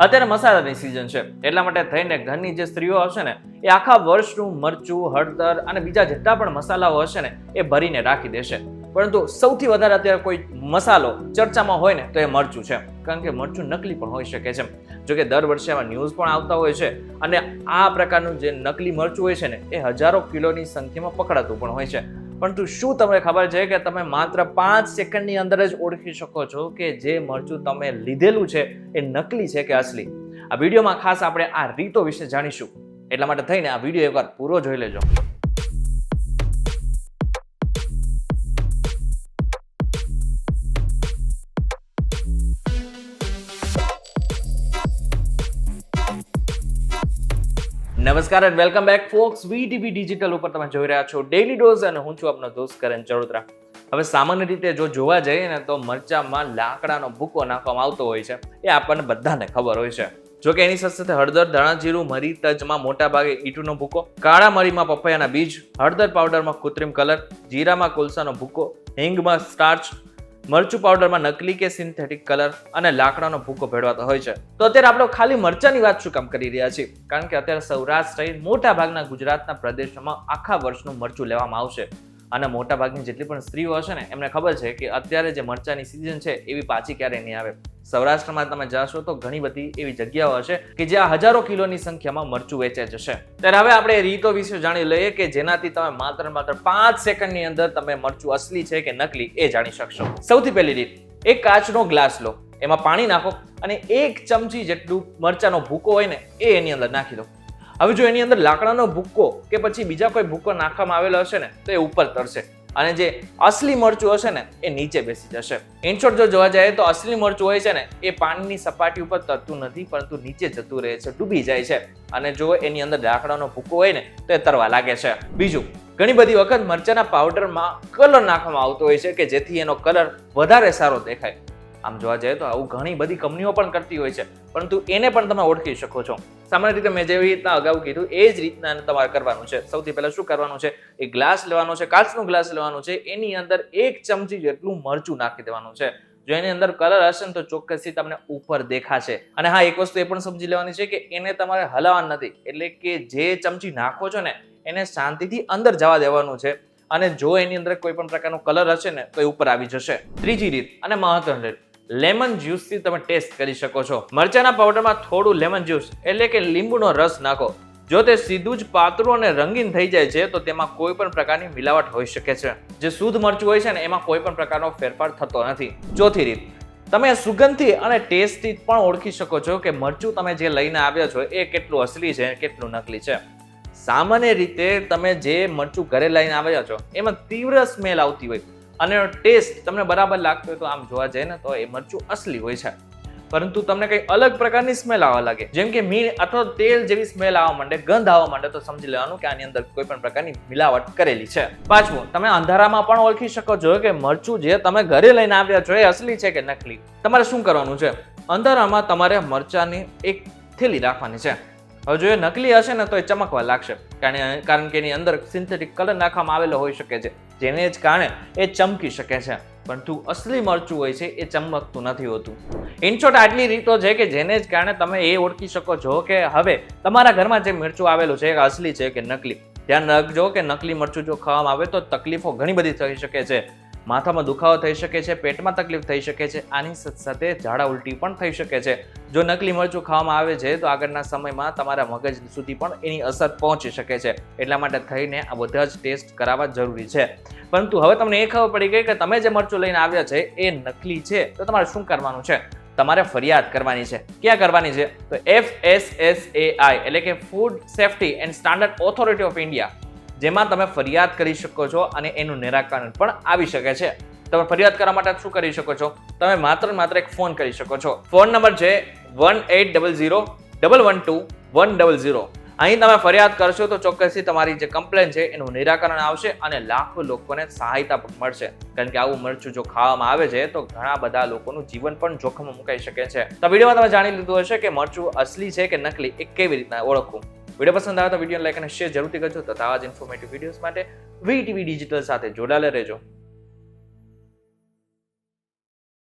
અત્યારે મસાલાની સિઝન છે એટલા માટે થઈને ઘરની જે સ્ત્રીઓ હશે ને એ આખા વર્ષનું મરચું, હળદર અને બીજા જેટલા પણ મસાલાઓ હશે ને એ ભરીને રાખી દેશે. પરંતુ સૌથી વધારે અત્યારે કોઈ મસાલો ચર્ચામાં હોય ને તો એ મરચું છે, કારણ કે મરચું નકલી પણ હોઈ શકે છે. જોકે દર વર્ષે આવા ન્યૂઝ પણ આવતા હોય છે અને આ પ્રકારનું જે નકલી મરચું હોય છે ને એ હજારો કિલોની સંખ્યામાં પકડાતું પણ હોય છે. પરંતુ શું તમને ખબર છે કે તમે માત્ર 5 સેકન્ડની અંદર જ ઓળખી શકો છો કે જે મરચું તમે લીધેલું છે એ નકલી છે કે અસલી? આ વિડીયોમાં ખાસ આપણે આ રીતો વિશે જાણીશું, એટલા માટે થઈને આ વિડીયો એકવાર પૂરો જોઈ લેજો. નમસ્કાર and welcome back folks. VTV digital ઉપર તમે જોઈ રહ્યા છો ડેઈલી ડોઝ અને હું છું આપનો દોસ્ત કરણ ચરોતરા. હવે સામાન્ય રીતે જો જોવા જઈએ ને તો મરચામાં લાકડાનો ભૂકો નાખવામાં આવતો હોય છે, એ આપણને બધાને ખબર હોય છે. જોકે એની સાથે સાથે હળદર, ધાણા જીરું, મરી, તજમાં મોટા ભાગે ઈંટનો ભૂકો, કાળા મરીમાં પપૈયાના બીજ, હળદર પાવડરમાં કૃત્રિમ કલર, જીરામાં કોલસાનો ભૂકો, હિંગમાં સ્ટાર્ચ, મરચું પાવડરમાં નકલી કે સિન્થેટિક કલર અને લાકડાનો ભૂકો ભેળવાતો હોય છે. તો અત્યારે આપણે ખાલી મરચાની વાત શું કામ કરી રહ્યા છીએ? કારણ કે અત્યારે સૌરાષ્ટ્ર સહિત મોટા ભાગના ગુજરાતના પ્રદેશોમાં આખા વર્ષનું મરચું લેવામાં આવશે અને મોટા ભાગની જેટલી પણ સ્ત્રીઓ હશે ને એમને ખબર છે કે અત્યારે જે મરચાની સિઝન છે એવી પાછી ક્યારેય નહીં આવે. સૌરાષ્ટ્રમાં તમે જશો તો ઘણી બધી એવી જગ્યાઓ હશે કે જ્યાં હજારો કિલોની સંખ્યામાં મરચું વેચાઈ જશે. ત્યારે હવે આપણે રીતો વિશે જાણી લઈએ કે જેનાથી તમે માત્ર 5 સેકન્ડની અંદર તમે મરચું અસલી છે કે નકલી એ જાણી શકશો. સૌથી પહેલી રીત, એક કાચનો ગ્લાસ લો, એમાં પાણી નાખો અને 1 ચમચી જેટલું મરચાનો ભૂકો હોય ને એ એની અંદર નાખી દો. હવે જો એની અંદર લાકડાનો ભૂકો કે પછી બીજા કોઈ ભૂકો નાખવામાં આવેલો હશે ને તો એ ઉપર તરશે અને જે અસલી મરચું હશે ને એ નીચે બેસી જશે. ઇન શોર્ટ જો જોવા જાય તો અસલી મરચું હોય છે ને એ પાણીની સપાટી ઉપર તરતું નથી, પરંતુ નીચે જતું રહે છે, ડૂબી જાય છે. અને જો એની અંદર લાકડાનો ભૂકો હોય ને તો એ તરવા લાગે છે. બીજું, ઘણી બધી વખત મરચાના પાવડરમાં કલર નાખવામાં આવતો હોય છે કે જેથી એનો કલર વધારે સારો દેખાય. આમ જોવા જઈએ તો આવું ઘણી બધી કંપનીઓ પણ કરતી હોય છે, પરંતુ એને પણ તમે ઓળખી શકો છો. સામાન્ય રીતે મેં જેવી રીતના અગાઉ કીધું એ જ રીતના તમારે કરવાનું છે. સૌથી પહેલા શું કરવાનું છે, એક ગ્લાસ લેવાનો છે, કાચનો ગ્લાસ લેવાનો છે, એની અંદર 1 ચમચી જેટલું મરચું નાખી દેવાનું છે. જો એની અંદર કલર હશે ને તો ચોક્કસથી તમને ઉપર દેખાશે. અને હા, એક વસ્તુ એ પણ સમજી લેવાની છે કે એને તમારે હલાવવાનું નથી, એટલે કે જે ચમચી નાખો છો ને એને શાંતિથી અંદર જવા દેવાનું છે. અને જો એની અંદર કોઈ પણ પ્રકારનો કલર હશે ને તો એ ઉપર આવી જશે. ત્રીજી રીત અને મહત્વની રીત, લેમન જ્યુસથી તમે ટેસ્ટ કરી શકો છો. મરચાના પાવડરમાં થોડું લેમન જ્યુસ એટલે કે લીંબુનો રસ નાખો. જો તે સીધું જ પાતળું અને રંગીન થઈ જાય છે તો તેમાં કોઈ પણ પ્રકારની મિલાવટ હોઈ શકે છે. જે શુદ્ધ મરચું હોય છે ને એમાં કોઈ પણ પ્રકારનો ફેરફાર થતો નથી. ચોથી રીત, તમે સુગંધથી અને ટેસ્ટથી પણ ઓળખી શકો છો કે મરચું તમે જે લઈને આવ્યા છો એ કેટલું અસલી છે, કેટલું નકલી છે. સામાન્ય રીતે તમે જે મરચું ઘરે લઈને આવ્યા છો એમાં તીવ્ર સ્મેલ આવતી હોય અને ટેસ્ટ તમને બરાબર લાગતો હોય તો આમ જોવા જાય ને તો એ મરચું અસલી હોય છે. પરંતુ તમને કંઈ અલગ પ્રકારની સ્મેલ આવવા લાગે, જેમ કે મીણ અથવા તેલ જેવી સ્મેલ આવવા માંડે, ગંધ આવવા માંડે, તો સમજી લેવાનું કે આની અંદર કોઈ પણ પ્રકારની મિલાવટ કરેલી છે. પાંચમું, તમે અંધારામાં પણ ઓળખી શકો છો કે મરચું જે તમે ઘરે લઈને આવ્યા છો એ અસલી છે કે નકલી. તમારે શું કરવાનું છે, અંધારામાં તમારે મરચાની એક થેલી રાખવાની છે. હવે જો એ નકલી હશે ને તો એ ચમકવા લાગશે, કારણ કે એની અંદર સિન્થેટિક કલર નાખવામાં આવેલો હોઈ શકે છે, જેને જ કારણે એ ચમકી શકે છે. પરંતુ અસલી મરચું હોય છે એ ચમકતું નથી હોતું. ઇન શોર્ટ આટલી રીતો છે કે જેને જ કારણે તમે એ ઓળખી શકો છો કે હવે તમારા ઘરમાં જે મરચું આવેલું છે એ અસલી છે કે નકલી. ધ્યાન રાખજો કે નકલી મરચું જો ખાવામાં આવે તો તકલીફો ઘણી બધી થઈ શકે છે. માથામાં દુખાવો થઈ શકે છે, પેટમાં તકલીફ થઈ શકે છે, આની સાથે ઝાડા ઉલટી પણ થઈ શકે છે. જો નકલી મરચું ખાવામાં આવે છે તો આગળના સમયમાં તમારા મગજ સુધી પણ એની અસર પહોંચી શકે છે. એટલા માટે થઈને આ બધા જ ટેસ્ટ કરાવવા જરૂરી છે. પરંતુ હવે તમને એ ખબર પડી ગઈ કે તમે જે મરચું લઈને આવ્યા છે એ નકલી છે, તો તમારે શું કરવાનું છે? તમારે ફરિયાદ કરવાની છે. ક્યાં કરવાની છે? તો FSSAI એટલે કે food safety and standard authority of India, જેમાં તમે ફરિયાદ કરી શકો છો અને એનું નિરાકરણ પણ આવી શકે છે. તમે ફરિયાદ કરવા માટે શું કરી શકો છો? તમે માત્ર એક ફોન કરી શકો છો. ફોન નંબર છે 1800-112-100. અહીં તમે ફરિયાદ કરશો તો ચોક્કસથી તમારી જે કમ્પ્લેન છે એનું નિરાકરણ આવશે અને લાખો લોકોને સહાયતા પણ મળશે. કારણ કે આવું મરચું જો ખાવામાં આવે છે તો ઘણા બધા લોકોનું જીવન પણ જોખમમાં મુકાઈ શકે છે. તો વિડીયોમાં તમે જાણી લીધું હશે કે મરચું અસલી છે કે નકલી એ કેવી રીતના ઓળખવું. વિડીયો પસંદ આવે તો વિડીયો લાઈક અને શેર જરૂરથી કરજો તથા આવા જ ઇન્ફોર્મેટિવ વિડીયોઝ માટે વીટીવી ડિજિટલ સાથે જોડાયેલા રહેજો.